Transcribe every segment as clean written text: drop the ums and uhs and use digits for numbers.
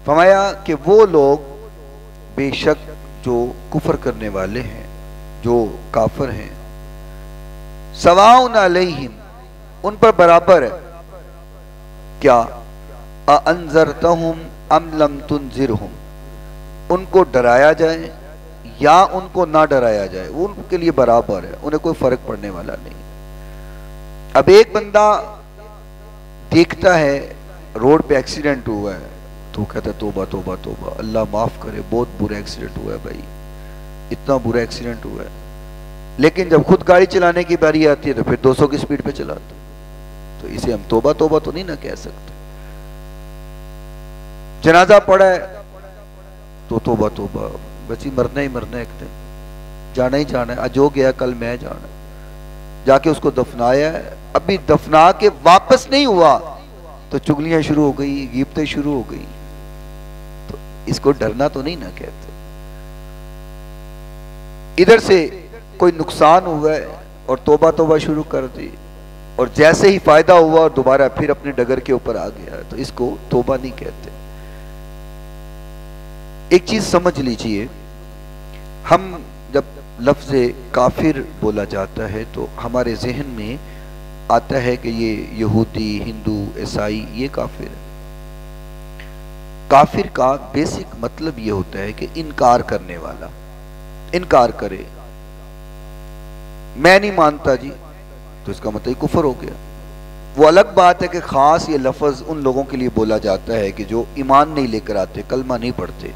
فرمایا کہ وہ لوگ بے شک جو کفر کرنے والے ہیں، جو کافر ہیں، سواء علیہم، ان پر برابر ہے، کیا اَأَنذَرْتَهُمْ أَمْ لَمْ تُنذِرْهُمْ، ان کو ڈرایا جائے یا ان کو نہ ڈرایا جائے، وہ ان کے لیے برابر ہے، انہیں کوئی فرق پڑنے والا نہیں۔ اب ایک بندہ دیکھتا ہے روڈ پہ ایکسیڈنٹ ہوا ہے تو وہ کہتا ہے توبہ توبہ توبہ، اللہ معاف کرے، بہت برا ایکسیڈنٹ ہوا ہے بھائی، اتنا برا ایکسیڈنٹ ہوا ہے، لیکن جب خود گاڑی چلانے کی باری آتی ہے تو پھر 200 کی سپیڈ پہ چلاتا، تو اسے ہم توبہ توبہ تو نہیں نہ کہہ سکتے۔ جنازہ پڑا ہے تو توبہ توبہ، بس مرنا ہی مرنا ہے، ایک دن جانا ہی جانا ہے، آج ہو گیا کل میں جانا، جا کے اس کو دفنایا ہے، ابھی دفنا کے واپس نہیں ہوا تو چگلیاں شروع ہو گئی، غیبتیں شروع ہو گئی، تو اس کو ڈرنا تو نہیں نہ کہتے۔ ادھر سے کوئی نقصان ہوا ہے اور توبہ توبہ شروع کر دی، اور جیسے ہی فائدہ ہوا اور دوبارہ پھر اپنے ڈگر کے اوپر آ گیا، تو اس کو توبہ نہیں کہتے۔ ایک چیز سمجھ لیجئے، ہم جب لفظ کافر بولا جاتا ہے تو ہمارے ذہن میں آتا ہے کہ یہ یہودی، ہندو، عیسائی یہ کافر ہے۔ کافر کا بیسک مطلب یہ ہوتا ہے کہ انکار کرنے والا، انکار کرے، میں نہیں مانتا جی، تو اس کا مطلب کفر ہو گیا۔ وہ الگ بات ہے کہ خاص یہ لفظ ان لوگوں کے لیے بولا جاتا ہے کہ جو ایمان نہیں لے کر آتے، کلمہ نہیں پڑھتے،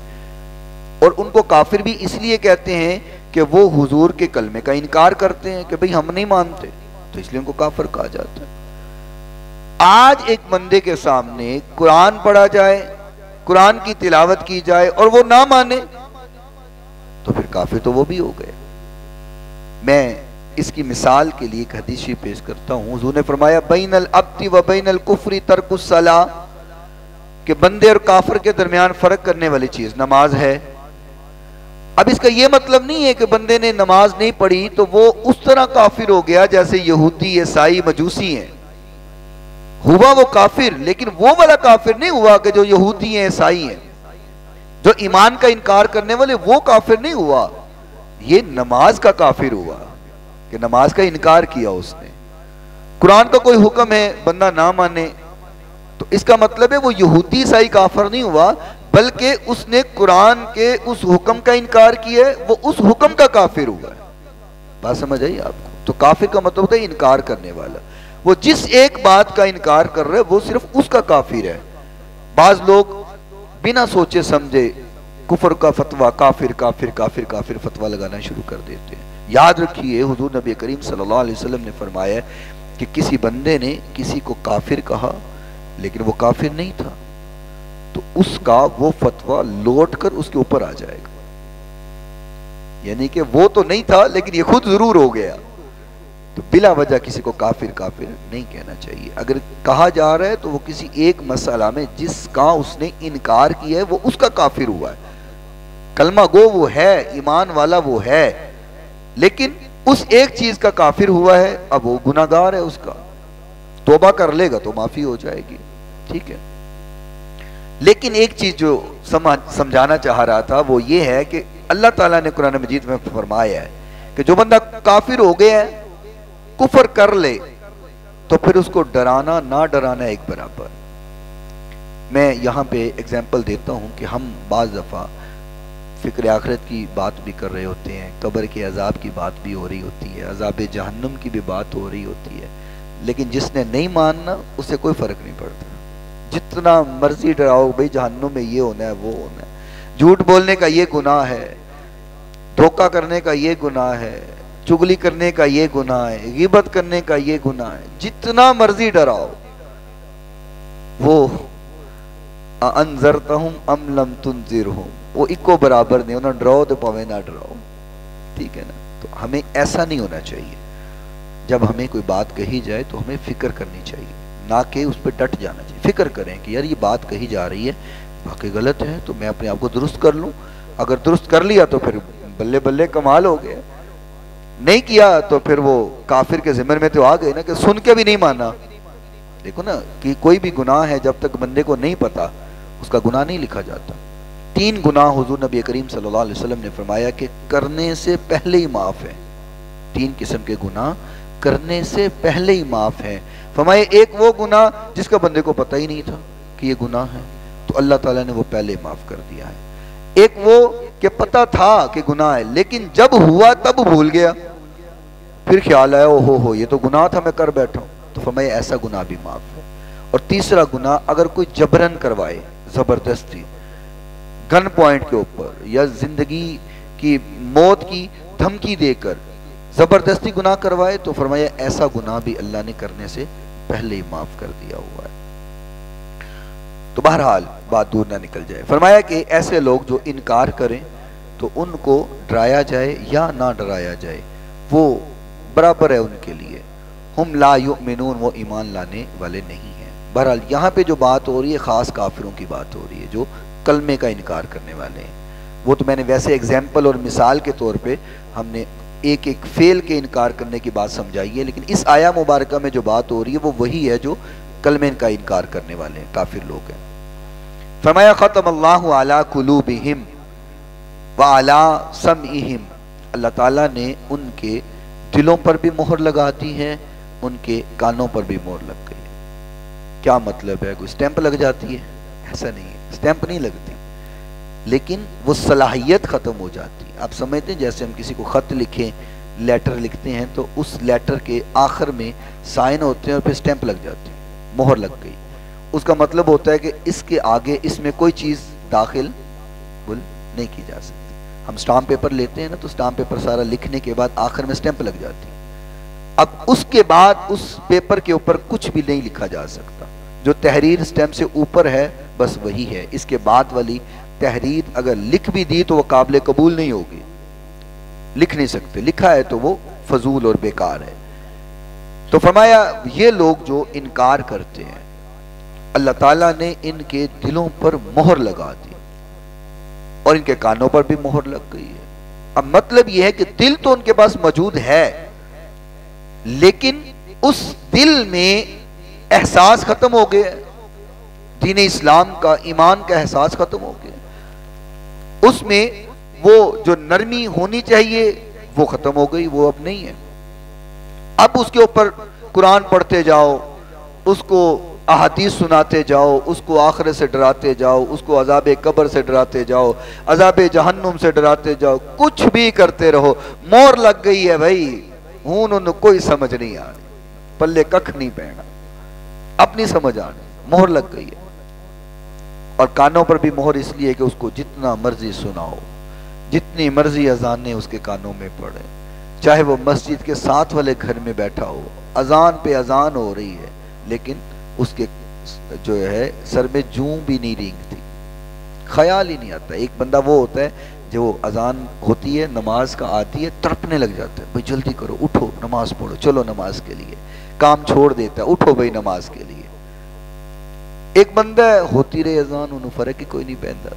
اور ان کو کافر بھی اس لیے کہتے ہیں کہ وہ حضور کے کلمے کا انکار کرتے ہیں کہ بھئی ہم نہیں مانتے، تو اس لیے ان کو کافر کہا جاتا ہے۔ آج ایک بندے کے سامنے قرآن پڑھا جائے، قرآن کی تلاوت کی جائے اور وہ نہ مانے تو پھر کافر تو وہ بھی ہو گئے۔ میں اس کی مثال کے لیے ایک حدیث پیش کرتا ہوں۔ حضور نے فرمایا بین العبد و بین الکفر ترک الصلاۃ، کہ بندے اور کافر کے درمیان فرق کرنے والی چیز نماز ہے۔ اب اس کا یہ مطلب نہیں ہے کہ بندے نے نماز نہیں پڑھی تو وہ اس طرح کافر ہو گیا جیسے یہودی، عیسائی، مجوسی ہیں، ہوا وہ کافر، لیکن وہ والا کافر نہیں ہوا کہ جو یہودی ہیں، عیسائی ہیں، جو ایمان کا انکار کرنے والے، وہ کافر نہیں ہوا، یہ نماز کا کافر ہوا کہ نماز کا انکار کیا اس نے۔ قرآن کا کوئی حکم ہے بندہ نہ مانے تو اس کا مطلب ہے وہ یہودی، عیسائی کافر نہیں ہوا، بلکہ اس نے قرآن کے اس حکم کا انکار کیا ہے، وہ اس حکم کا کافر ہوا ہے۔ بات سمجھ آئی آپ کو؟ تو کافر کا مطلب ہوتا ہے انکار کرنے والا، وہ جس ایک بات کا انکار کر رہا ہے وہ صرف اس کا کافر ہے۔ بعض لوگ بنا سوچے سمجھے کفر کا فتویٰ، کافر کافر کافر کافر فتویٰ لگانا شروع کر دیتے ہیں۔ یاد رکھیے حضور نبی کریم صلی اللہ علیہ وسلم نے فرمایا کہ کسی بندے نے کسی کو کافر کہا لیکن وہ کافر نہیں تھا تو اس کا وہ فتویٰ لوٹ کر اس کے اوپر آ جائے گا، یعنی کہ وہ تو نہیں تھا لیکن یہ خود ضرور ہو گیا۔ تو بلا وجہ کسی کو کافر کافر نہیں کہنا چاہیے۔ اگر کہا جا رہا ہے تو وہ کسی ایک مسئلہ میں جس کا اس نے انکار کیا ہے وہ اس کا کافر ہوا ہے، کلمہ گو وہ ہے، ایمان والا وہ ہے، لیکن اس ایک چیز کا کافر ہوا ہے، اب وہ گناہگار ہے، اس کا توبہ کر لے گا تو معافی ہو جائے گی، ٹھیک ہے۔ لیکن ایک چیز جو سمجھانا چاہ رہا تھا وہ یہ ہے کہ اللہ تعالیٰ نے قرآن مجید میں فرمایا ہے کہ جو بندہ کافر ہو گیا ہے، کفر کر لے، تو پھر اس کو ڈرانا نہ ڈرانا ایک برابر۔ میں یہاں پہ اگزامپل دیتا ہوں کہ ہم بعض دفعہ فکر آخرت کی بات بھی کر رہے ہوتے ہیں، قبر کے عذاب کی بات بھی ہو رہی ہوتی ہے، عذاب جہنم کی بھی بات ہو رہی ہوتی ہے، لیکن جس نے نہیں ماننا اسے کوئی فرق نہیں پڑتا، جتنا مرضی ڈراؤ بھئی جہنم میں یہ ہونا ہے وہ ہونا ہے، جھوٹ بولنے کا یہ گناہ ہے، دھوکہ کرنے کا یہ گناہ ہے، چگلی کرنے کا یہ گناہ ہے، غیبت کرنے کا یہ گناہ ہے، جتنا مرضی ڈراؤ، وہ انذرتہم ام لم تنذرہم، وہ اکو برابر نہیں، انہیں ڈراؤ تو پاویں نہ ڈراؤ، ٹھیک ہے نا۔ تو ہمیں ایسا نہیں ہونا چاہیے، جب ہمیں کوئی بات کہی جائے تو ہمیں فکر کرنی چاہیے، نہ کہ اس پہ ڈٹ جانا چاہیے۔ فکر کریں کہ یار یہ بات کہی جا رہی ہے واقعی غلط ہے تو میں اپنے آپ کو درست کر لوں، اگر درست کر لیا تو پھر بلے بلے کمال ہو گیا، نہیں کیا تو پھر وہ کافر کے ذمر میں تو آ گئے نا کہ سن کے بھی نہیں مانا۔ دیکھو نا کہ کوئی بھی گناہ ہے جب تک بندے کو نہیں پتا اس کا گناہ نہیں لکھا جاتا۔ 3 گناہ حضور نبی کریم صلی اللہ علیہ وسلم نے فرمایا کہ کرنے سے پہلے ہی معاف ہے۔ 3 قسم کے گناہ کرنے سے پہلے ہی معاف ہے۔ فرمایا ایک وہ گناہ جس کا بندے کو پتہ ہی نہیں تھا کہ یہ گناہ ہے، تو اللہ تعالیٰ نے وہ پہلے معاف کر دیا ہے۔ ایک وہ کہ پتہ تھا کہ گناہ ہے لیکن جب ہوا تب بھول گیا، پھر خیال آیا او ہو یہ تو گناہ تھا میں کر بیٹھا ہوں، تو فرمایا ایسا گناہ بھی معاف ہے۔ اور تیسرا گناہ اگر کوئی جبرن کروائے، زبردستی گن پوائنٹ کے اوپر یا زندگی کی موت کی دھمکی دے کر زبردستی گناہ کروائے، تو فرمایا ایسا گناہ بھی اللہ نے کرنے سے پہلے ہی معاف کر دیا ہوا ہے۔ تو بہرحال بات دور نہ نکل جائے، فرمایا کہ ایسے لوگ جو انکار کریں تو ان کو ڈرایا جائے یا نہ ڈرایا جائے وہ برابر ہے ان کے لیے۔ ہم لا یؤمنون، وہ ایمان لانے والے نہیں ہیں۔ بہرحال یہاں پہ جو بات ہو رہی ہے خاص کافروں کی بات ہو رہی ہے جو کلمے کا انکار کرنے والے ہیں۔ وہ تو میں نے ویسے ایگزامپل اور مثال کے طور پہ ہم نے ایک ایک فعل کے انکار کرنے کی بات سمجھائی ہے، لیکن اس آیہ مبارکہ میں جو بات ہو رہی ہے وہ وہی ہے جو کلمے کا انکار کرنے والے ہیں، کافر لوگ ہیں۔ فرمایا ختم اللہ علی قلوبہم وعلی سمعہم، اللہ تعالیٰ نے ان کے دلوں پر بھی مہر لگا دی ہے، ان کے کانوں پر بھی مہر لگ گئی۔ کیا مطلب ہے؟ کوئی سٹیمپ لگ جاتی ہے؟ ایسا نہیں ہے، سٹیمپ نہیں لگتی، لیکن وہ صلاحیت ختم ہو جاتی ہے۔ آپ سمجھتے ہیں جیسے ہم کسی کو خط لکھیں، لیٹر لکھتے ہیں تو اس لیٹر کے آخر میں سائن ہوتے ہیں اور پھر سٹیمپ لگ جاتی ہے، مہر لگ گئی۔ اس کا مطلب ہوتا ہے کہ اس کے آگے اس میں کوئی چیز داخل نہیں کی جا سکتی۔ ہم سٹامپ پیپر لیتے ہیں نا، تو سٹامپ پیپر سارا لکھنے کے بعد آخر میں سٹیمپ لگ جاتی ہے۔ اب اس کے بعد اس پیپر کے اوپر کچھ بھی نہیں لکھا جا سکتا، جو تحریر سٹیمپ سے اوپر ہے بس وہی ہے، اس کے بعد والی تحریر اگر لکھ بھی دی تو وہ قابل قبول نہیں ہوگی، لکھ نہیں سکتے، لکھا ہے تو وہ فضول اور بیکار ہے۔ تو فرمایا یہ لوگ جو انکار کرتے ہیں اللہ تعالیٰ نے ان کے دلوں پر مہر لگا دی اور ان کے کانوں پر بھی مہر لگ گئی ہے۔ اب مطلب یہ ہے کہ دل تو ان کے پاس موجود ہے لیکن اس دل میں احساس ختم ہو گیا، دین اسلام کا، ایمان کا احساس ختم ہو گیا، اس میں وہ جو نرمی ہونی چاہیے وہ ختم ہو گئی، وہ اب نہیں ہے۔ اب اس کے اوپر قرآن پڑھتے جاؤ، اس کو احادیث سناتے جاؤ، اس کو آخرت سے ڈراتے جاؤ، اس کو عذاب قبر سے ڈراتے جاؤ، عذاب جہنم سے ڈراتے جاؤ، کچھ بھی کرتے رہو، مور لگ گئی ہے بھائی، ان کوئی سمجھ نہیں آ رہی، پلے ککھ نہیں پہنا، اپنی سمجھ آنے، مہر لگ گئی ہے۔ اور کانوں پر بھی مہر اس لیے کہ اس کو جتنا مرضی سناؤ، جتنی مرضی اذانیں اس کے کانوں میں پڑے، چاہے وہ مسجد کے ساتھ والے گھر میں بیٹھا ہو، اذان پہ اذان ہو رہی ہے لیکن اس کے جو ہے سر میں جوں بھی نہیں رینگتی، خیال ہی نہیں آتا۔ ایک بندہ وہ ہوتا ہے جو اذان ہوتی ہے نماز کا آتی ہے تڑپنے لگ جاتا ہے، بھئی جلدی کرو، اٹھو نماز پڑھو، چلو نماز کے لیے، کام چھوڑ دیتا ہے، اٹھو بھئی نماز کے لیے۔ ایک بندہ ہے ہوتی رہے اذان، انہوں فرق ہی کوئی نہیں پہنتا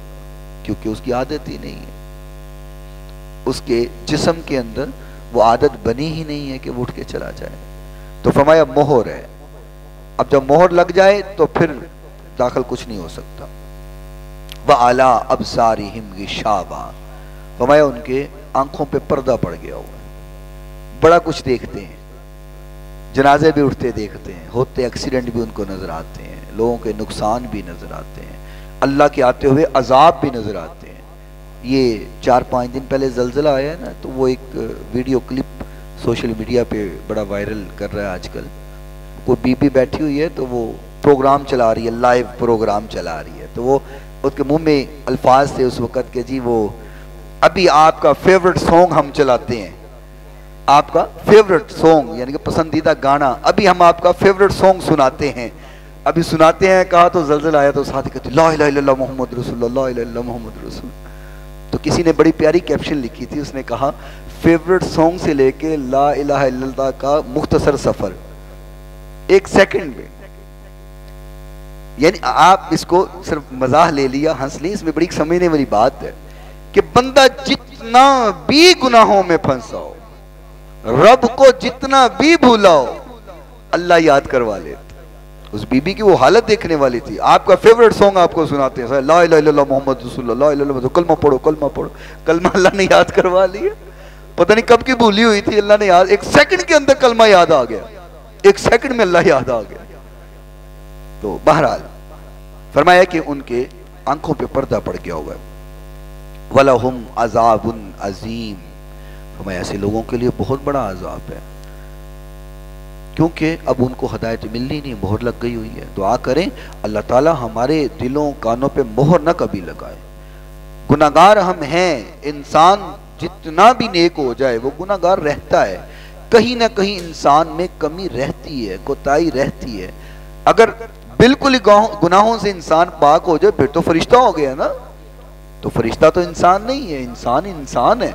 کیونکہ اس کی عادت ہی نہیں ہے، اس کے جسم کے اندر وہ عادت بنی ہی نہیں ہے کہ وہ اٹھ کے چلا جائے۔ تو فرمایا مہر ہے، اب جب مہر لگ جائے تو پھر داخل کچھ نہیں ہو سکتا۔ وَعَلَىٰ أَبْصَارِهِمْ غِشَاوَةٌ، فرمایا ان کے آنکھوں پہ پردہ پڑ گیا ہوا ہے، بڑا کچھ دیکھتے ہیں، جنازے بھی اٹھتے دیکھتے ہیں، ہوتے ایکسیڈنٹ بھی ان کو نظر آتے ہیں، لوگوں کے نقصان بھی نظر آتے ہیں، اللہ کے آتے ہوئے عذاب بھی نظر آتے ہیں۔ یہ 4-5 دن پہلے زلزلہ آیا ہے نا، تو وہ ایک ویڈیو کلپ سوشل میڈیا پہ بڑا وائرل کر رہا ہے آج کل، کوئی بی بی بیٹھی ہوئی ہے تو وہ پروگرام چلا رہی ہے، لائیو پروگرام چلا رہی ہے، تو وہ اس کے منہ میں الفاظ تھے اس وقت کہ جی وہ ابھی آپ کا فیورٹ سونگ ہم چلاتے ہیں، آپ کا فیورٹ سونگ یعنی کہ پسندیدہ گانا، ابھی ہم آپ کا فیورٹ سونگ سناتے ہیں، ابھی سناتے ہیں کہا تو زلزلہ آیا تو ساتھ کہتے لا الہ الا اللہ محمد رسول اللہ، لا الہ الا اللہ محمد رسول۔ تو کسی نے بڑی پیاری کیپشن لکھی تھی، اس نے کہا فیورٹ سونگ سے لے کے لا الہ الا اللہ کا مختصر سفر 1 سیکنڈ میں، یعنی آپ اس کو صرف مزاح لے لیا، ہنس لی، اس میں بڑی سمجھنے والی بات ہے کہ بندہ جتنا بھی گناہوں میں پھنسا ہو، رب کو جتنا بھی بھولا ہو، اللہ یاد کروا لیتا، اس بی بی کی وہ حالت دیکھنے والی تھی. آپ کا فیوریٹ سانگ آپ کو سناتے ہیں, لا الہ الا اللہ محمد رسول اللہ, لا الہ الا اللہ, کلمہ پڑھو کلمہ پڑھو. کلمہ اللہ نے یاد کروا لیا, پتہ نہیں کب کی بھولی ہوئی تھی, اللہ نے یاد, ایک سیکنڈ کے اندر کلمہ یاد آ گیا, ایک سیکنڈ میں اللہ یاد آ گیا. تو بہرحال فرمایا کہ ان کے آنکھوں پہ پردہ پڑ گیا ہوا ہے. وَلَهُمْ عَذَابٌ عَظِيمٌ, فرمایا ایسے لوگوں کے لیے بہت بڑا عذاب ہے, کیونکہ اب ان کو ہدایت ملنی نہیں, مہر لگ گئی ہوئی ہے. دعا کریں اللہ تعالی ہمارے دلوں کانوں پہ مہر نہ کبھی لگائے. گناہگار ہم ہیں, انسان جتنا بھی نیک ہو جائے وہ گناہگار رہتا ہے, کہیں نہ کہیں انسان میں کمی رہتی ہے, کوتاہی رہتی ہے. اگر بالکل ہی گناہوں سے انسان پاک ہو جائے پھر تو فرشتہ ہو گیا نا. تو فرشتہ تو انسان نہیں ہے, انسان ہے,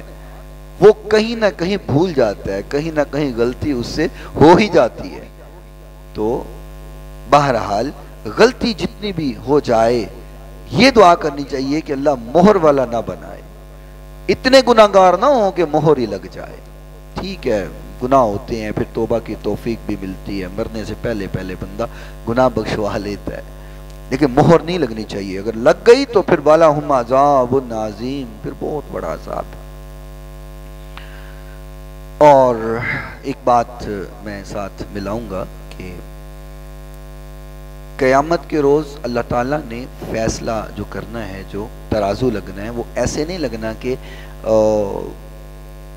وہ کہیں نہ کہیں بھول جاتا ہے, کہیں نہ کہیں غلطی اس سے ہو ہی جاتی ہے. تو بہرحال غلطی جتنی بھی ہو جائے یہ دعا کرنی چاہیے کہ اللہ مہر والا نہ بنائے, اتنے گناہگار نہ ہوں کہ مہر ہی لگ جائے. ٹھیک ہے گناہ ہوتے ہیں, پھر توبہ کی توفیق بھی ملتی ہے, مرنے سے پہلے بندہ گناہ بخشوا لیتا ہے, لیکن مہر نہیں لگنی چاہیے. اگر لگ گئی تو پھر وَلَهُمْ عَذَابٌ عَظِيمٌ, پھر بہت بڑا عذاب ہے. اور ایک بات میں ساتھ ملاؤں گا کہ قیامت کے روز اللہ تعالیٰ نے فیصلہ جو کرنا ہے, جو ترازو لگنا ہے, وہ ایسے نہیں لگنا کہ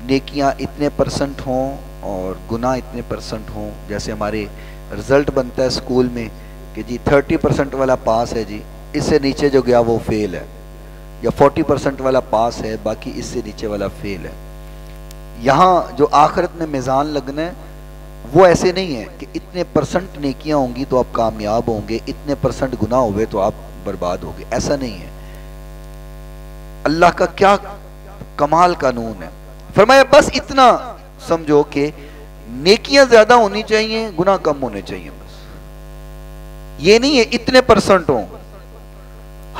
نیکیاں اتنے % ہوں اور گناہ اتنے % ہوں. جیسے ہمارے رزلٹ بنتا ہے اسکول میں کہ جی 30% والا پاس ہے, جی اس سے نیچے جو گیا وہ فیل ہے, یا 40% والا پاس ہے, باقی اس سے نیچے والا فیل ہے. یہاں جو آخرت میں میزان لگنا ہے وہ ایسے نہیں ہے کہ اتنے % نیکیاں ہوں گی تو آپ کامیاب ہوں گے, اتنے % گناہ ہوئے تو آپ برباد ہو گے, ایسا نہیں ہے. اللہ کا کیا کمال قانون ہے. فرمایا بس اتنا سمجھو کہ نیکیاں زیادہ ہونی چاہیے, گناہ کم ہونے چاہیے. بس یہ نہیں ہے اتنے % ہوں,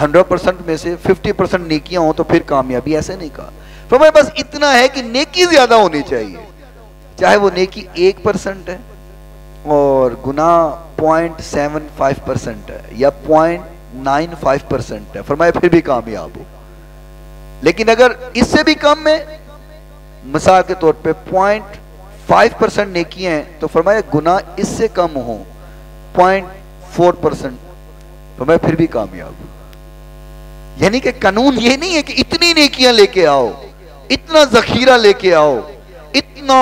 100% میں سے 50% نیکیاں ہوں تو پھر کامیابی, ایسے نہیں کہا. فرمایا بس اتنا ہے کہ نیکی زیادہ ہونی چاہیے, چاہے وہ نیکی 1% ہے اور گناہ 0.75% ہے یا 0.95% ہے, فرمایا پھر بھی کامیاب ہو. لیکن اگر اس سے بھی کم ہے, مثال کے طور پہ 0.5% نیکی ہیں, تو فرمایا گناہ اس سے کم ہوں 0.4%, فرمایا پھر بھی کامیاب ہو. یعنی کہ قانون یہ نہیں ہے کہ اتنی نیکیاں لے کے آؤ, اتنا ذخیرہ لے کے آؤ, اتنا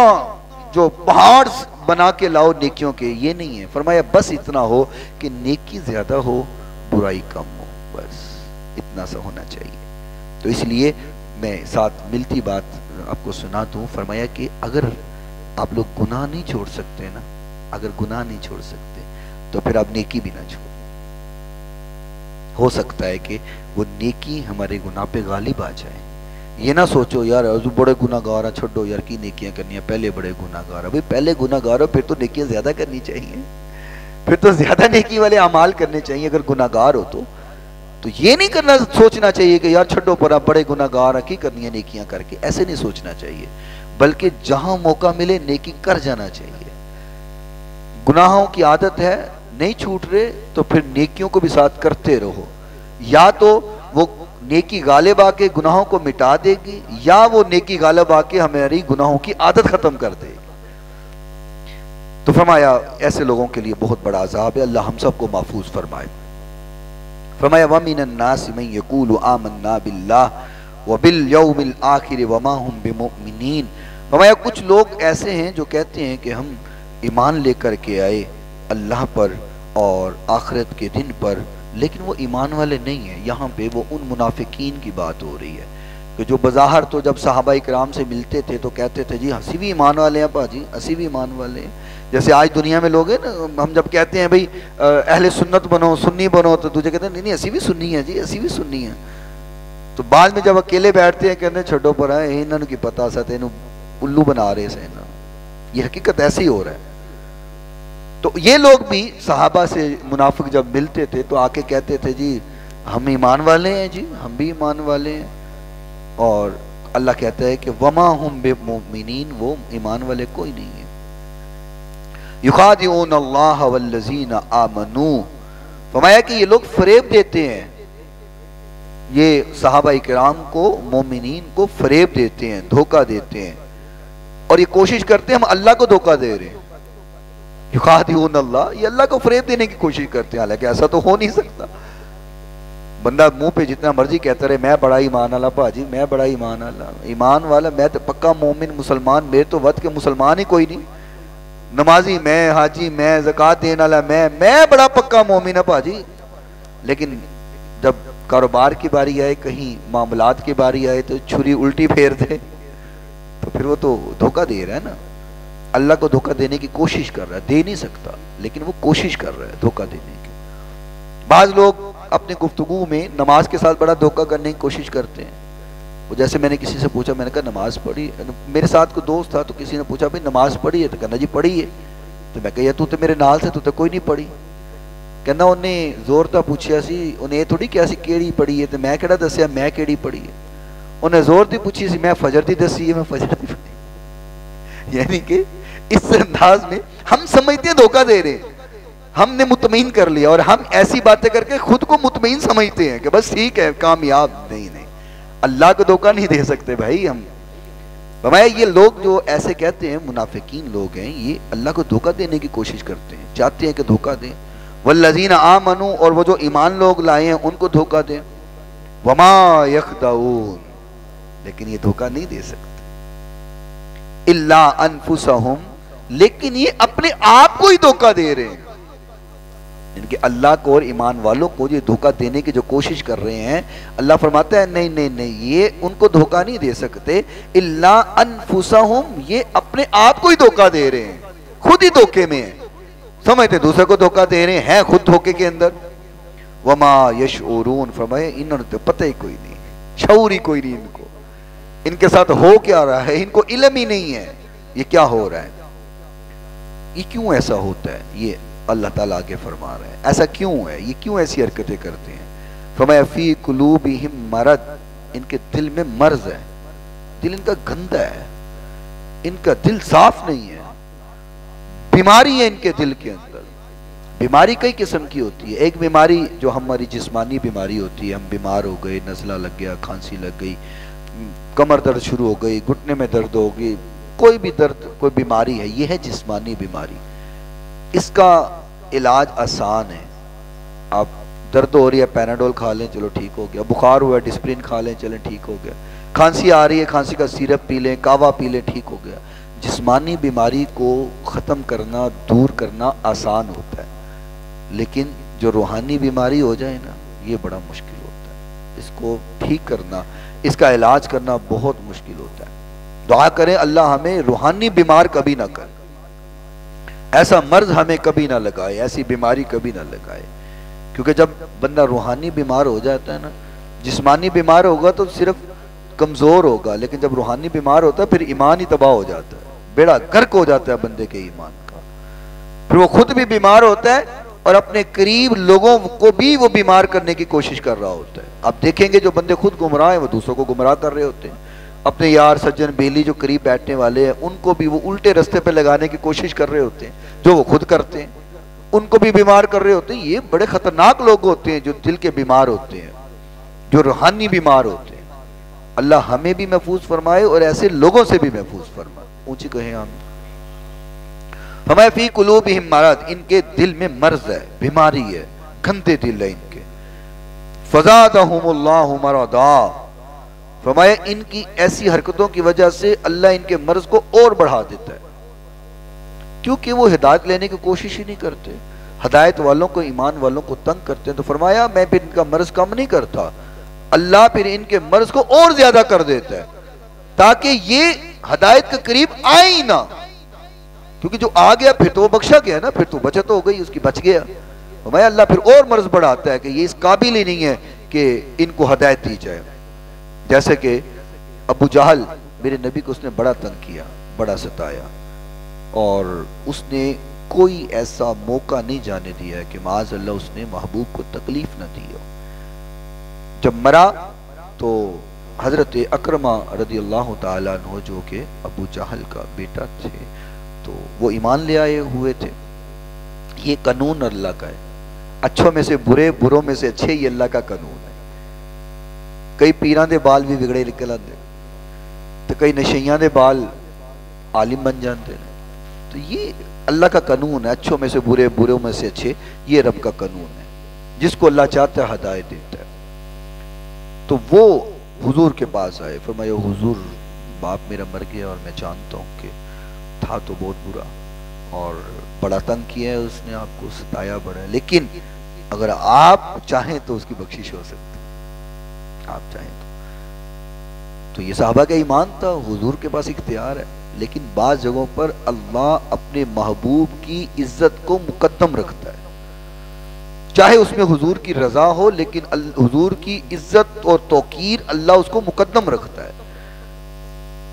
جو پہاڑ بنا کے لاؤ نیکیوں کے, یہ نہیں ہے. فرمایا بس اتنا ہو کہ نیکی زیادہ ہو برائی کم ہو, بس اتنا سا ہونا چاہیے. تو اس لیے میں ساتھ ملتی بات آپ کو سنا دوں. فرمایا کہ اگر آپ لوگ گناہ نہیں چھوڑ سکتے نا, اگر گناہ نہیں چھوڑ سکتے تو پھر آپ نیکی بھی نہ چھوڑ. ہو سکتا ہے کہ وہ نیکی ہمارے گناہ پہ غالب آ جائے. یہ نہ سوچو یار بڑے گناہ گار ہیں, چھوڑو یار کی نیکیاں کرنی ہیں, پہلے بڑے گناہ گار ہیں. بھئی پہلے گناہ گار ہو پھر تو نیکیاں زیادہ کرنی چاہیے, پھر تو زیادہ نیکی والے اعمال کرنے چاہیے. اگر گناہ گار ہو تو یہ نہیں کرنا, سوچنا چاہیے کہ یار چھوڑو پر آپ بڑے گناہ گار ہیں, کی کرنی ہے نیکیاں کر کے, ایسے نہیں سوچنا چاہیے. بلکہ جہاں موقع ملے نیکی کر جانا چاہیے. گناہوں کی عادت ہے, نہیں چھوٹ رہے تو پھر نیکیوں کو بھی ساتھ کرتے رہو. یا تو وہ نیکی غالب آ کے گناہوں کو مٹا دے گی, یا وہ نیکی غالب آ کے ہماری گناہوں کی عادت ختم کر دے گی. تو فرمایا ایسے لوگوں کے لیے بہت بڑا عذاب ہے, اللہ ہم سب کو محفوظ فرمائے. فرمایا وَمِنَ النَّاسِ مَن يَقُولُ آمَنَّا بِاللَّهِ وَبِالْيَوْمِ الْآخِرِ وَمَا هُمْ بِمُؤْمِنِينَ. فرمایا کچھ لوگ ایسے ہیں جو کہتے ہیں کہ ہم ایمان لے کر کے آئے اللہ پر اور آخرت کے دن پر, لیکن وہ ایمان والے نہیں ہیں. یہاں پہ وہ ان منافقین کی بات ہو رہی ہے کہ جو بظاہر تو جب صحابہ کرام سے ملتے تھے تو کہتے تھے جی ہسی بھی ایمان والے ہیں باجی, ہسی بھی ایمان والے ہیں. جیسے آج دنیا میں لوگ ہیں نا, ہم جب کہتے ہیں بھئی اہل سنت بنو, سنی بنو, تو دوسرے کہتے ہیں نہیں نہیں اسی بھی سنی ہیں, جی اسی بھی سنی ہیں. تو بعد میں جب اکیلے بیٹھتے ہیں کہتے ہیں چھڑو پر آئے انہوں کی پتا ساتھ انہوں الو بنا رہے سے نا. یہ حقیقت ایسی ہو رہا ہے. تو یہ لوگ بھی صحابہ سے منافق جب ملتے تھے تو آ کے کہتے تھے جی ہم ایمان والے ہیں, جی ہم بھی ایمان والے ہیں. اور اللہ کہتا ہے کہ وما ہم بمؤمنین, وہ ایمان والے کوئی نہیں ہے. یخادعون اللہ والذین آمنوا، فرمایا کہ یہ لوگ فریب دیتے ہیں، یہ صحابہ کرام کو، مومنین کو فریب دیتے ہیں، دھوکہ دیتے ہیں، اور یہ کوشش کرتے ہیں ہم اللہ کو دھوکہ دے رہے ہیں۔ یخادعون اللہ، یہ اللہ کو فریب دینے کی کوشش کرتے ہیں، حالانکہ ایسا تو ہو نہیں سکتا۔ بندہ منہ پہ جتنا مرضی کہتا رہے میں بڑا ایمان والا بھاجی، میں بڑا ایمان والا، ایمان والا میں تو پکا مومن مسلمان، میرے تو ود کے مسلمان ہی کوئی نہیں، نمازی میں، حاجی میں، زکوٰۃ دینے والا میں بڑا پکا مومن ہے بھاجی۔ لیکن جب کاروبار کی باری آئے، کہیں معاملات کی باری آئے تو چھری الٹی پھیر دے، تو پھر وہ تو دھوکہ دے رہا ہے نا، اللہ کو دھوکہ دینے کی کوشش کر رہا ہے، دے نہیں سکتا لیکن وہ کوشش کر رہا ہے دھوکہ دینے کی۔ بعض لوگ اپنے گفتگو میں نماز کے ساتھ بڑا دھوکہ کرنے کی کوشش کرتے ہیں۔ وہ جیسے میں نے کسی سے پوچھا، میں نے کہا نماز پڑھی، میرے ساتھ کوئی دوست تھا تو کسی نے پوچھا بھائی نماز پڑھی ہے، تو کہنا جی پڑھی ہے، تو میں کہا یا تو میرے نال سے تو کوئی نہیں پڑھی، کہنا انہیں زور تا پوچھیا سی، انہیں یہ تھوڑی کیا سی کیڑی پڑھی ہے، تو میں کہڑا دسیا میں کیڑی پڑھی ہے، انہیں زور دی پوچھی سی میں فجر دی دسی ہے، میں فجر دی پڑھی، یعنی کہ اس انداز میں ہم سمجھتے ہیں دھوکہ دے رہے ہیں، ہم نے مطمئن کر لیا، اور ہم ایسی باتیں کر کے خود کو مطمئن سمجھتے ہیں کہ بس ٹھیک ہے کامیاب، نہیں اللہ کو دھوکہ نہیں دے سکتے بھائی ہم۔ فرمایا یہ لوگ جو ایسے کہتے ہیں منافقین لوگ ہیں، یہ اللہ کو دھوکہ دینے کی کوشش کرتے ہیں، چاہتے ہیں کہ دھوکہ دیں، والذین آمنوا، اور وہ جو ایمان لوگ لائے ہیں ان کو دھوکہ دیں، وما یخدعون، لیکن یہ دھوکہ نہیں دے سکتے، الا انفسہم، لیکن یہ اپنے آپ کو ہی دھوکہ دے رہے ہیں، ان کے اللہ کو اور ایمان والوں کو یہ دھوکہ دینے کی جو کوشش کر رہے ہیں، اللہ فرماتا ہے نہیں یہ ان کو دھوکہ نہیں دے سکتے، الا انفسہم، یہ اپنے آپ کو ہی دھوکہ دے رہے ہیں، خود ہی دھوکے میں ہیں، سمجھتے دوسرے کو دھوکہ دے رہے ہیں خود دھوکے کے اندر، وما یشعرون، فرمائے انہوں نے تو پتہ ہی کوئی نہیں، شعور ہی کوئی نہیں ان کو، ان کے ساتھ ہو کیا رہا ہے ان کو علم ہی نہیں ہے، یہ کیا ہو رہا ہے، یہ کیوں ایسا ہوتا ہے، یہ اللہ تعالیٰ آگے فرما رہے ہیں ایسا کیوں ہے، یہ کیوں ایسی حرکتیں کرتے ہیں، فرمایا فی قلوبہم مرض، ان کے دل میں مرض ہے، دل ان کا گندا ہے، ان کا دل صاف نہیں ہے، بیماری ہے ان کے دل کے اندر۔ بیماری کئی قسم کی ہوتی ہے، ایک بیماری جو ہماری جسمانی بیماری ہوتی ہے، ہم بیمار ہو گئے، نزلہ لگ گیا، کھانسی لگ گئی، کمر درد شروع ہو گئی، گھٹنے میں درد ہو گئی، کوئی بھی درد، کوئی بیماری ہے، یہ ہے جسمانی بیماری، اس کا علاج آسان ہے، آپ درد ہو رہی ہے پیناڈول کھا لیں چلو ٹھیک ہو گیا، بخار ہوا ہے ڈسپرین کھا لیں چلیں ٹھیک ہو گیا، کھانسی آ رہی ہے کھانسی کا سیرپ پی لیں، کعوہ پی لیں ٹھیک ہو گیا۔ جسمانی بیماری کو ختم کرنا، دور کرنا آسان ہوتا ہے، لیکن جو روحانی بیماری ہو جائے نا یہ بڑا مشکل ہوتا ہے، اس کو ٹھیک کرنا، اس کا علاج کرنا بہت مشکل ہوتا ہے۔ دعا کریں اللہ ہمیں روحانی بیمار کبھی نہ کرے، ایسا مرض ہمیں کبھی نہ لگائے، ایسی بیماری کبھی نہ لگائے، کیونکہ جب بندہ روحانی بیمار ہو جاتا ہے نا، جسمانی بیمار ہوگا تو صرف کمزور ہوگا، لیکن جب روحانی بیمار ہوتا ہے پھر ایمان ہی تباہ ہو جاتا ہے، بیڑا غرق ہو جاتا ہے بندے کے ایمان کا، پھر وہ خود بھی بیمار ہوتا ہے اور اپنے قریب لوگوں کو بھی وہ بیمار کرنے کی کوشش کر رہا ہوتا ہے۔ آپ دیکھیں گے جو بندے خود گمراہ ہیں وہ دوسروں کو گمراہ کر رہے ہوتے ہیں، اپنے یار سجن بیلی جو قریب بیٹھنے والے ہیں ان کو بھی وہ الٹے رستے پہ لگانے کی کوشش کر رہے ہوتے ہیں، جو وہ خود کرتے ہیں، ان کو بھی بیمار کر رہے ہوتے ہیں۔ یہ بڑے خطرناک لوگ ہوتے ہیں جو دل کے بیمار ہوتے ہیں، جو روحانی بیمار ہوتے ہیں۔ اللہ ہمیں بھی محفوظ فرمائے اور ایسے لوگوں سے بھی محفوظ فرمائے، اونچی کہیں آمین۔ فرمایا فی قلوبہم مرض، ان کے دل میں مرض ہے، بیماری ہے، گندے دل ہے ان کے، فزادہم اللہ مرضا، فرمایا ان کی ایسی حرکتوں کی وجہ سے اللہ ان کے مرض کو اور بڑھا دیتا ہے، کیونکہ وہ ہدایت لینے کی کوشش ہی نہیں کرتے، ہدایت والوں کو، ایمان والوں کو تنگ کرتے ہیں، تو فرمایا میں پھر ان کا مرض کم نہیں کرتا، اللہ پھر ان کے مرض کو اور زیادہ کر دیتا ہے تاکہ یہ ہدایت کے قریب آئے ہی نہ، کیونکہ جو آ گیا پھر تو وہ بخشا گیا نا، پھر تو بچت ہو گئی، اس کی بچ گیا، فرمایا اللہ پھر اور مرض بڑھاتا ہے کہ یہ اس قابل ہی نہیں ہے کہ ان کو ہدایت دی جائے۔ جیسے کہ ابو جہل، میرے نبی کو اس نے بڑا تنگ کیا، بڑا ستایا، اور اس نے کوئی ایسا موقع نہیں جانے دیا ہے کہ معاذ اللہ اس نے محبوب کو تکلیف نہ دی ہو۔ جب مرا تو حضرت اکرمہ رضی اللہ تعالیٰ عنہ جو کہ ابو جہل کا بیٹا تھے، تو وہ ایمان لے آئے ہوئے تھے. یہ قانون اللہ کا ہے, اچھوں میں سے برے, بروں میں سے اچھے, یہ اللہ کا قانون ہے. کئی پیران دے بال بھی بگڑے نکل آتے تو کئی نشیاں دے بال عالم بن جاتے ہیں. تو یہ اللہ کا قانون ہے, اچھوں میں سے برے, بروں میں سے اچھے, یہ رب کا قانون ہے. جس کو اللہ چاہتا ہے ہدایت دیتا ہے. تو وہ حضور کے پاس آئے, فرمایا حضور باپ میرا مر گیا اور میں جانتا ہوں کہ تھا تو بہت برا اور بڑا تنگ کیا ہے اس نے, آپ کو ستایا بڑا ہے, لیکن اگر آپ چاہیں تو اس کی بخشش ہو سکتی, آپ چاہیں تو یہ صحابہ کا ایمان تھا. حضور کے پاس اختیار ہے, لیکن بعض جگہوں پر اللہ اپنے محبوب کی عزت کو مقدم رکھتا ہے. چاہے اس میں حضور کی رضا ہو, لیکن حضور کی عزت اور توقیر اللہ اس کو مقدم رکھتا ہے.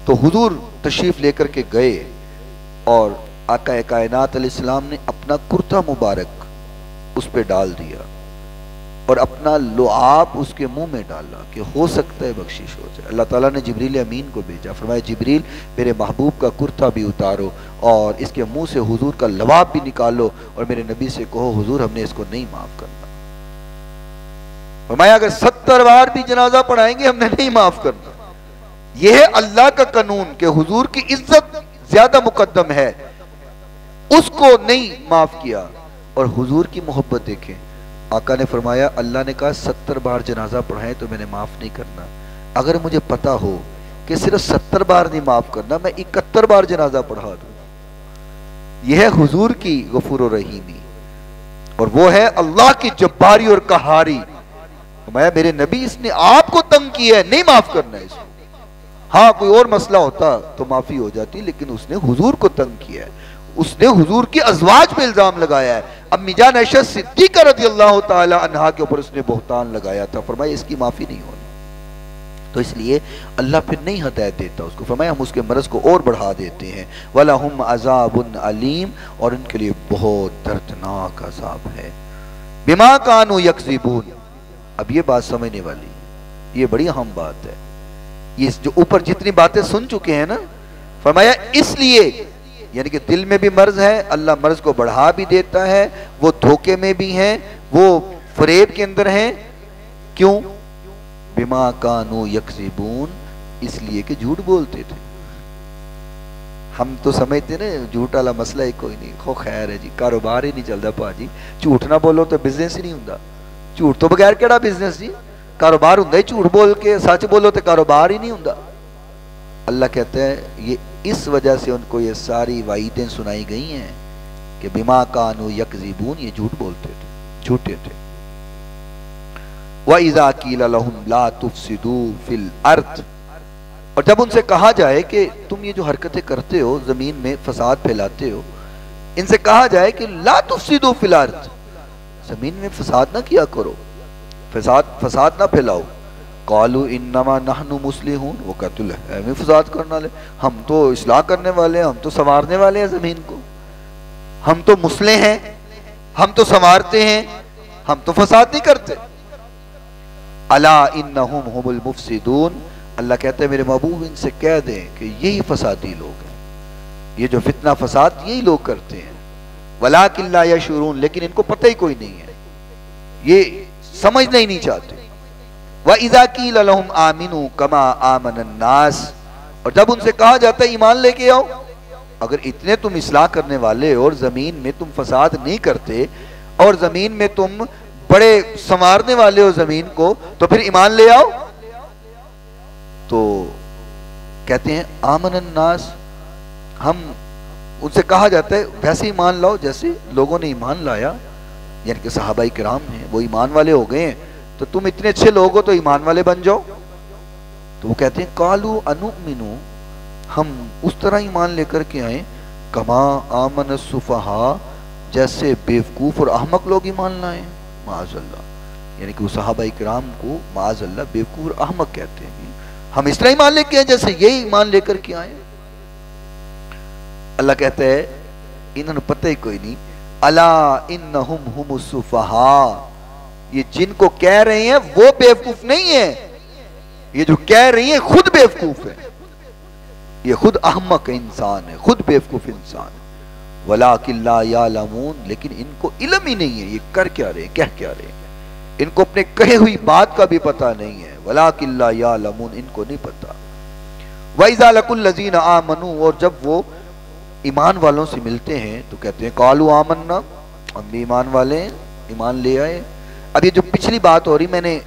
تو حضور تشریف لے کر کے گئے اور آقا کائنات علیہ السلام نے اپنا کرتا مبارک اس پہ ڈال دیا اور اپنا لعاب اس کے منہ میں ڈالا کہ ہو سکتا ہے بخشش ہو جائے. اللہ تعالیٰ نے جبریل امین کو بھیجا, فرمایا جبریل میرے محبوب کا کرتا بھی اتارو اور اس کے منہ سے حضور کا لعاب بھی نکالو اور میرے نبی سے کہو حضور ہم نے اس کو نہیں معاف کرنا. فرمایا اگر 70 بار بھی جنازہ پڑھائیں گے ہم نے نہیں معاف کرنا. یہ ہے اللہ کا قانون کہ حضور کی عزت زیادہ مقدم ہے, اس کو نہیں معاف کیا. اور حضور کی محبت دیکھیں, آقا نے فرمایا اللہ نے کہا 70 بار جنازہ پڑھائیں تو میں نے معاف نہیں کرنا. اگر مجھے پتا ہو کہ صرف 70 بار نہیں معاف کرنا, میں 71 بار جنازہ پڑھا دوں. یہ ہے حضور کی غفور و رحیمی, اور وہ ہے اللہ کی جباری اور قہاری. فرمایا میرے نبی اس نے آپ کو تنگ کیا ہے, نہیں معاف کرنا ہے اس کو. ہاں کوئی اور مسئلہ ہوتا تو معافی ہو جاتی, لیکن اس نے حضور کو تنگ کیا ہے, اس نے حضور کی ازواج پہ الزام لگایا ہے. امی جان عائشہ صدیقہ رضی اللہ تعالی عنہا کے اوپر اس نے بہتان لگایا تھا. فرمایا اس کی معافی نہیں ہونی. تو اس لیے اللہ پھر نہیں ہدایت دیتا اس کو. فرمایا ہم اس کے مرض کو اور بڑھا دیتے ہیں. وَلَهُمْ عَذَابٌ عَلِيمٌ, اور ان کے لیے بہت دردناک عذاب ہے. بِمَا كَانُوا يَكْذِبُونَ. اب یہ بات سمجھنے والی, یہ بڑی اہم بات ہے. یہ جو اوپر جتنی باتیں سن چکے ہیں نا, فرمایا اس لیے, یعنی کہ دل میں بھی مرض ہے, اللہ مرض کو بڑھا بھی دیتا ہے, وہ دھوکے میں بھی ہیں, وہ فریب کے اندر ہیں. کیوں؟ بما کانوا یکذبون, اس لیے کہ جھوٹ بولتے تھے. ہم تو سمجھتے نا جھوٹ والا مسئلہ ہی کوئی نہیں, خو خیر ہے جی, کاروبار ہی نہیں چلتا پاجی. جھوٹ نہ بولو تو بزنس ہی نہیں ہوندا. جھوٹ تو بغیر کیڑا بزنس جی, کاروبار ہوندا ہی جھوٹ بول کے, سچ بولو تو کاروبار ہی نہیں ہوندا. اللہ کہتا ہے یہ اس وجہ سے ان کو یہ ساری وعیدیں سنائی گئی ہیں کہ بما کانوا یکذبون, یہ جھوٹ بولتے تھے, جھوٹے تھے. وَإِذَا قِيلَ لَهُمْ لَا تُفْسِدُوا فِي الْأَرْضِ, اور جب ان سے کہا جائے کہ تم یہ جو حرکتیں کرتے ہو, زمین میں فساد پھیلاتے ہو, ان سے کہا جائے کہ لا تفسدوا فی الارض, زمین میں فساد نہ کیا کرو, فساد نہ پھیلاؤ. قالوا انما نحن مصلحون, وہ کہتے ہیں ہمیں فساد کرنا لے, ہم تو اصلاح کرنے والے ہیں, ہم تو سنوارنے والے ہیں زمین کو, ہم تو مصلح ہیں, ہم تو سنوارتے ہیں, ہم تو فساد نہیں کرتے. الا انہم هم المفسدون, اللہ کہتے ہیں میرے محبوب ان سے کہہ دیں کہ یہی فسادی لوگ ہیں, یہ جو فتنہ فساد یہی لوگ کرتے ہیں. ولکن لا یشعرون, لیکن ان کو پتہ ہی کوئی نہیں ہے, یہ سمجھنا ہی نہیں چاہتے. وَإِذَا قِيلَ لَهُمْ آمِنُوا كَمَا آمَنَ النَّاسِ, اور جب ان سے کہا جاتا ہے ایمان لے کے آؤ, اگر اتنے تم اصلاح کرنے والے اور زمین میں تم فساد نہیں کرتے اور زمین میں تم بڑے سنوارنے والے ہو زمین کو, تو پھر ایمان لے آؤ. تو کہتے ہیں آمن الناس, ہم ان سے کہا جاتا ہے ویسے ایمان لاؤ جیسے لوگوں نے ایمان لایا, یعنی کہ صحابہ کرام ہیں وہ ایمان والے ہو گئے ہیں, تو تم اتنے اچھے لوگ ہو تو ایمان والے بن جاؤ. تو وہ کہتے ہیں قالوا انؤمنو, ہم اس طرح ایمان لے کر کے آئیں, کما آمن السفہاء, جیسے بیوقوف اور احمق لوگ ایمان لائیں. معاذ اللہ, یعنی کہ وہ صحابہ کرام کو معاذ اللہ بیوقوف اور احمق کہتے ہیں. ہم اس طرح ایمان لے کے آئیں جیسے یہ ایمان لے کر کے آئیں. اللہ کہتا ہے انہوں نے پتہ ہی کوئی نہیں. الا انہم هم السفہاء, یہ جن کو کہہ رہے ہیں وہ بیوقوف نہیں ہے, یہ جو کہہ رہی ہیں خود بیوقوف ہے. یہ خود احمق انسان ہے، خود بیوقوف انسان ہے. وَلَٰكِن لَا يَعْلَمُونَ، لیکن ان کو علم ہی نہیں ہے یہ کر کیا رہے، کہہ کیا رہے. ان کو اپنے کہے ہوئی بات کا بھی پتہ نہیں ہے. وَلَٰكِن لَا يَعْلَمُونَ، ان کو نہیں پتہ. وَإِذَا لَقُوا الَّذِينَ آمَنُوا، اور جب وہ ایمان والوں سے ملتے ہیں تو کہتے ہیں قَالُوا آمَنَّا، ہم بھی ایمان والے ہیں، ایمان لے آئے. اب یہ جو پچھلی بات ہو رہی، میں نے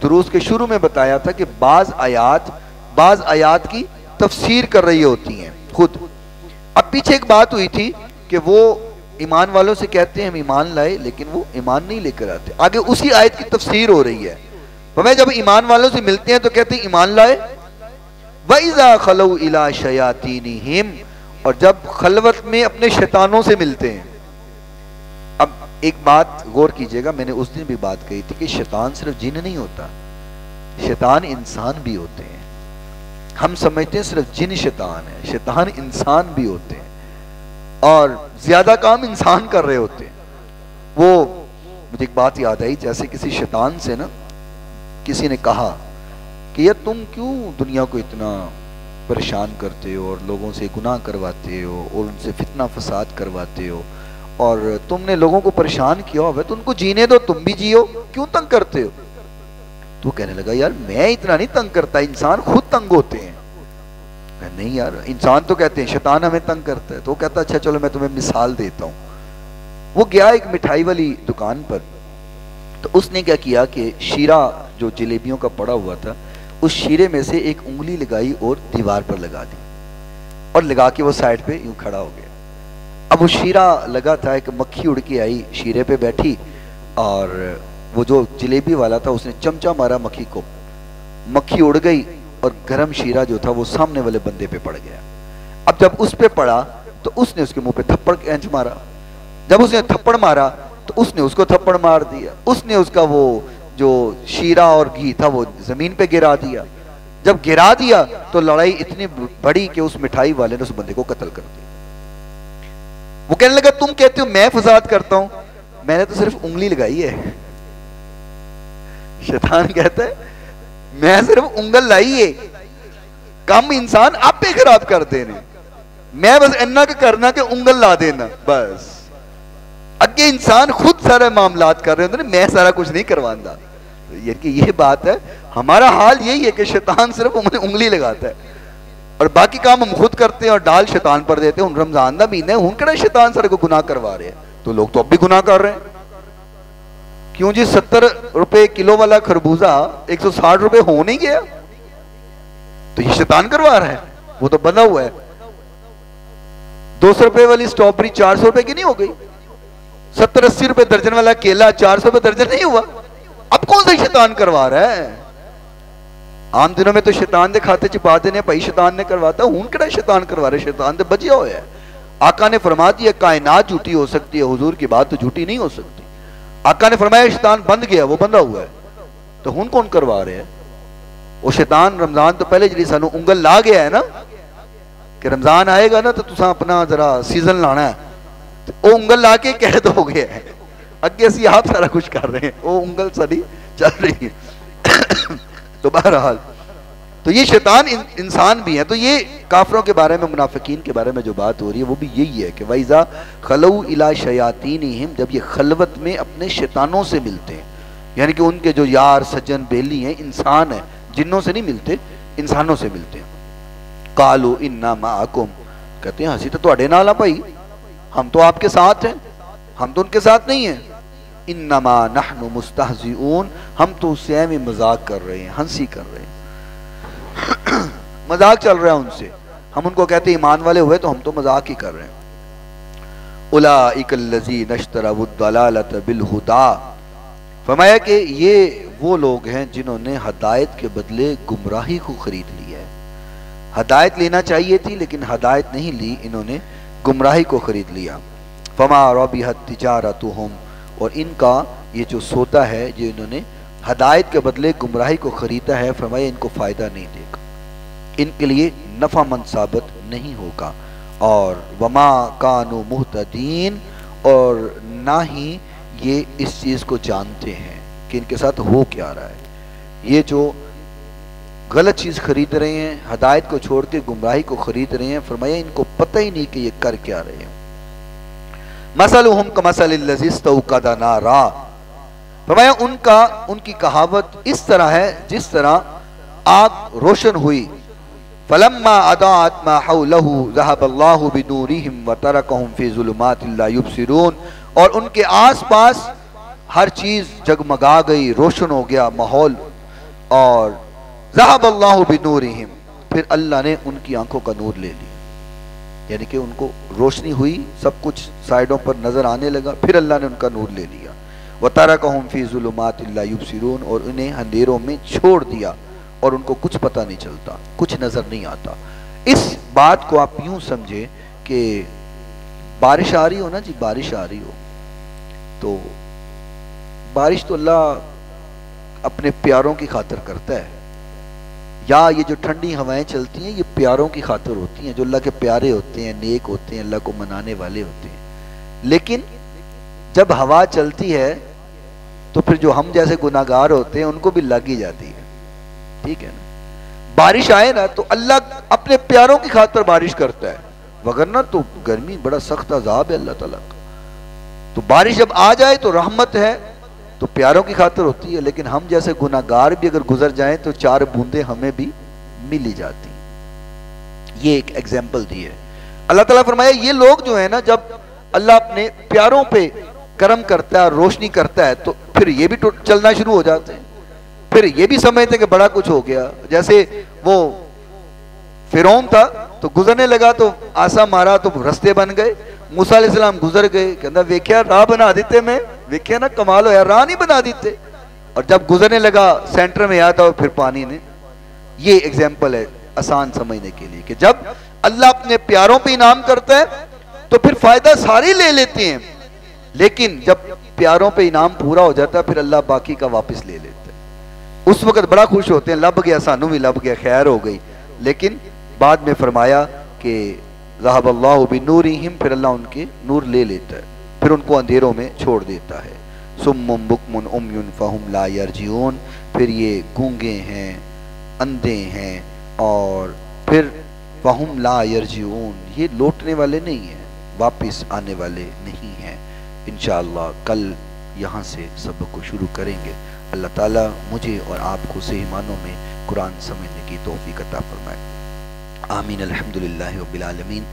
دروس کے شروع میں بتایا تھا کہ بعض آیات کی تفسیر کر رہی ہوتی ہیں خود. اب پیچھے ایک بات ہوئی تھی کہ وہ ایمان والوں سے کہتے ہیں ہم ایمان لائے، لیکن وہ ایمان نہیں لے کر آتے. آگے اسی آیت کی تفسیر ہو رہی ہے. ہمیں جب ایمان والوں سے ملتے ہیں تو کہتے ہیں ایمان لائے. وَإِذَا خَلَوْا إِلَىٰ شَيَاطِينِهِمْ، اور جب خلوت میں اپنے شیطانوں سے ملتے ہیں. اب ایک بات غور کیجئے گا، میں نے اس دن بھی بات کہی تھی کہ شیطان صرف جن نہیں ہوتا، شیطان انسان بھی ہوتے ہیں. ہم سمجھتے ہیں صرف جن شیطان ہے، شیطان انسان بھی ہوتے ہیں اور زیادہ کام انسان کر رہے ہوتے ہیں. وہ مجھے ایک بات یاد آئی، جیسے کسی شیطان سے نا کسی نے کہا کہ یار تم کیوں دنیا کو اتنا پریشان کرتے ہو اور لوگوں سے گناہ کرواتے ہو اور ان سے فتنہ فساد کرواتے ہو، اور تم نے لوگوں کو پریشان کیا ہوا تو ان کو جینے دو، تم بھی جیو، کیوں تنگ کرتے ہو؟ تو کہنے لگا یار میں اتنا نہیں تنگ کرتا، انسان خود تنگ ہوتے ہیں. نہیں یار، انسان تو کہتے ہیں شیطان ہمیں تنگ کرتا ہے. تو وہ کہتا اچھا چلو میں تمہیں مثال دیتا ہوں. وہ گیا ایک مٹھائی والی دکان پر، تو اس نے کیا کیا کہ شیرہ جو جلیبیوں کا پڑا ہوا تھا، اس شیرے میں سے ایک انگلی لگائی اور دیوار پر لگا دی، اور لگا کے وہ سائڈ پہ یوں کھڑا ہو گیا. اب وہ شیرہ لگا تھا، ایک مکھی اڑ کے آئی شیرے پہ بیٹھی، اور وہ جو جلیبی والا تھا اس نے چمچہ مارا مکھی کو، مکھی اڑ گئی اور گرم شیرہ جو تھا وہ سامنے والے بندے پہ پڑ گیا. اب جب اس پہ پڑا تو اس نے اس کے منہ پہ تھپڑ کھینچ مارا. جب اس نے تھپڑ مارا تو اس نے اس کو تھپڑ مار دیا. اس نے اس کا وہ جو شیرہ اور گھی تھا وہ زمین پہ گرا دیا. جب گرا دیا تو لڑائی اتنی بڑی کہ اس مٹھائی والے نے اس بندے کو قتل کر دیا. وہ کہنے لگا تم کہتے ہو میں فساد کرتا ہوں، میں نے تو صرف انگلی لگائی ہے. شیطان کہتا ہے میں صرف انگل لائی ہے، کم انسان آپ پہ خراب کر دینے، میں بس اینا کا کرنا کہ انگل لا دینا بس. اگے انسان خود سارے معاملات کر رہے ہوتے ہیں، میں سارا کچھ نہیں کروانا. یہ بات ہے، ہمارا حال یہی ہے کہ شیطان صرف انگلی لگاتا ہے اور باقی کام ہم خود کرتے ہیں اور ڈال شیطان پر دیتے ہیں. ہن رمضان دا مہینہ ہے، ہن کہڑا شیطان سارے کو گناہ کروا رہے ہیں، تو لوگ تو اب بھی گناہ کر رہے ہیں. کیوں جی 70 روپے کلو والا خربوزہ 160 روپے ہو نہیں گیا، تو یہ شیطان کروا رہا ہے، وہ تو بنا ہوا ہے. 200 روپے والی سٹرابری 400 روپے کی نہیں ہو گئی، 70-80 روپے درجن والا کیلا 400 روپے درجن نہیں ہوا. اب کون سا شیطان کروا رہا ہے؟ عام دنوں میں تو شیطان دے کھاتے چھپا دینے بھائی شیطان نے کرواتا، ہون کڑا شیطان کروا رہے، شیطان دے بجیا ہوا ہے. آقا نے فرما دیا کائنات جھوٹی ہو سکتی ہے، حضور کی بات تو جھوٹی نہیں ہو سکتی. آقا نے فرمایا شیطان بند گیا، وہ بندہ ہوا ہے، تو ہون کون کروا رہے ہیں؟ وہ شیطان رمضان تو پہلے جلی سانو انگل لا گیا ہے نا کہ رمضان آئے گا نا تو تساں اپنا ذرا سیزن لانا ہے، تو وہ انگل لا کے قید ہو گیا ہے. اگے اسی آپ سارا کچھ کر رہے ہیں، وہ انگل ساری چل رہی ہے. تو بہرحال تو یہ شیطان انسان بھی ہے. تو یہ کافروں کے بارے میں، منافقین کے بارے میں جو بات ہو رہی ہے وہ بھی یہی ہے کہ وَإِذَا خَلَوْا إِلَىٰ شَيَاطِينِهِمْ، جب یہ خلوت میں اپنے شیطانوں سے ملتے ہیں، یعنی کہ ان کے جو یار سجن بیلی ہیں، انسان ہیں، جنوں سے نہیں ملتے، انسانوں سے ملتے ہیں. قَالُوا إِنَّا مَعَكُمْ، کہتے ہیں ہنسی تو تواڈے نال آ بھائی، ہم تو آپ کے ساتھ ہیں، ہم تو ان کے ساتھ نہیں ہیں. انما نحن مستہزئون، ہم تو اس سے ایویں مذاق کر رہے ہیں، ہنسی کر رہے ہیں، مذاق چل رہا ہے ان سے. ہم ان کو کہتے ہیں ایمان والے ہوئے تو ہم تو مذاق ہی کر رہے ہیں. اولئک الذین اشتروا الضلالۃ بالہدی، فرمایا کہ یہ وہ لوگ ہیں جنہوں نے ہدایت کے بدلے گمراہی کو خرید لیا ہے. ہدایت لینا چاہیے تھی لیکن ہدایت نہیں لی، انہوں نے گمراہی کو خرید لیا. فما ربحت تجارتہم، اور ان کا یہ جو سودا ہے جو انہوں نے ہدایت کے بدلے گمراہی کو خریدا ہے، فرمایا ان کو فائدہ نہیں دے گا، ان کے لیے نفع مند ثابت نہیں ہوگا. اور وما کانوا مہتدین، اور نہ ہی یہ اس چیز کو جانتے ہیں کہ ان کے ساتھ ہو کیا رہا ہے. یہ جو غلط چیز خرید رہے ہیں، ہدایت کو چھوڑ کے گمراہی کو خرید رہے ہیں. فرمایا ان کو پتہ ہی نہیں کہ یہ کر کیا رہے ہیں. مثلہم کمثل الذی استوقد نارا، فرمایا ان کی کہاوت اس طرح ہے جس طرح آگ روشن ہوئی. فلما اضاءت ما حولہ ذهب اللہ بنورہم وترکہم فی ظلمات لا یبصرون، اور ان کے آس پاس ہر چیز جگمگا گئی، روشن ہو گیا ماحول. اور ذهب اللہ بنورہم، پھر اللہ نے ان کی آنکھوں کا نور لے لیا، یعنی کہ ان کو روشنی ہوئی، سب کچھ سائیڈوں پر نظر آنے لگا، پھر اللہ نے ان کا نور لے لیا. وَتَرَكَهُمْ فِي ظُلُمَاتٍ لَا يُبْصِرُونَ، اور انہیں اندھیروں میں چھوڑ دیا اور ان کو کچھ پتہ نہیں چلتا، کچھ نظر نہیں آتا. اس بات کو آپ یوں سمجھے کہ بارش آ رہی ہو نا جی، بارش آ رہی ہو تو بارش تو اللہ اپنے پیاروں کی خاطر کرتا ہے، یا یہ جو ٹھنڈی ہوائیں چلتی ہیں یہ پیاروں کی خاطر ہوتی ہیں، جو اللہ کے پیارے ہوتے ہیں، نیک ہوتے ہیں، اللہ کو منانے والے ہوتے ہیں. لیکن جب ہوا چلتی ہے تو پھر جو ہم جیسے گناہگار ہوتے ہیں ان کو بھی لگ ہی جاتی ہے. ٹھیک ہے نا؟ بارش آئے نا تو اللہ اپنے پیاروں کی خاطر بارش کرتا ہے، وگرنہ تو گرمی بڑا سخت عذاب ہے اللہ تعالیٰ کا. تو بارش جب آ جائے تو رحمت ہے، تو پیاروں کی خاطر ہوتی ہے. لیکن ہم جیسے گناہگار بھی اگر گزر جائیں تو 4 بوندیں ہمیں بھی مل ہی جاتی. یہ ایک ایگزامپل دی ہے. اللہ تعالیٰ فرمایا یہ لوگ جو ہیں نا، جب اللہ اپنے پیاروں پہ کرم کرتا ہے اور روشنی کرتا ہے تو پھر یہ بھی چلنا شروع ہو جاتے ہیں، پھر یہ بھی سمجھتے ہیں کہ بڑا کچھ ہو گیا. جیسے وہ فرعون تھا تو گزرنے لگا تو آسا مارا تو رستے بن گئے. موسیٰ علیہ السلام گزر گئے، کہنا ویکھیا راہ بنا دیتے، میں ویکھیا نا کمال ہویا، راہ نہیں بنا دیتے. اور جب گزرنے لگا سینٹر میں آیا تو پھر پانی نے. یہ ایگزامپل ہے آسان سمجھنے کے لیے کہ جب اللہ اپنے پیاروں پہ انعام کرتا ہے تو پھر فائدہ سارے لے لیتے ہیں، لیکن جب پیاروں پہ انعام پورا ہو جاتا ہے پھر اللہ باقی کا واپس لے لیتا ہے. اس وقت بڑا خوش ہوتے ہیں، لب گیا، سانوں بھی لب گیا، خیر ہو گئی. لیکن بعد میں فرمایا کہ ذهب اللہ بنورہم، پھر اللہ ان کے نور لے لیتا ہے، پھر ان کو اندھیروں میں چھوڑ دیتا ہے. صم بکم عمی فہم لا یرجعون، پھر یہ گونگے ہیں، اندھے ہیں، اور پھر فہم لا یرجعون، یہ لوٹنے والے نہیں ہیں، واپس آنے والے نہیں ہیں. انشاءاللہ کل یہاں سے سبق کو شروع کریں گے. اللہ تعالیٰ مجھے اور آپ کو صحیح معنوں میں قرآن سمجھنے کی توفیق عطا فرمائے. آمین. الحمدللہ رب العالمین.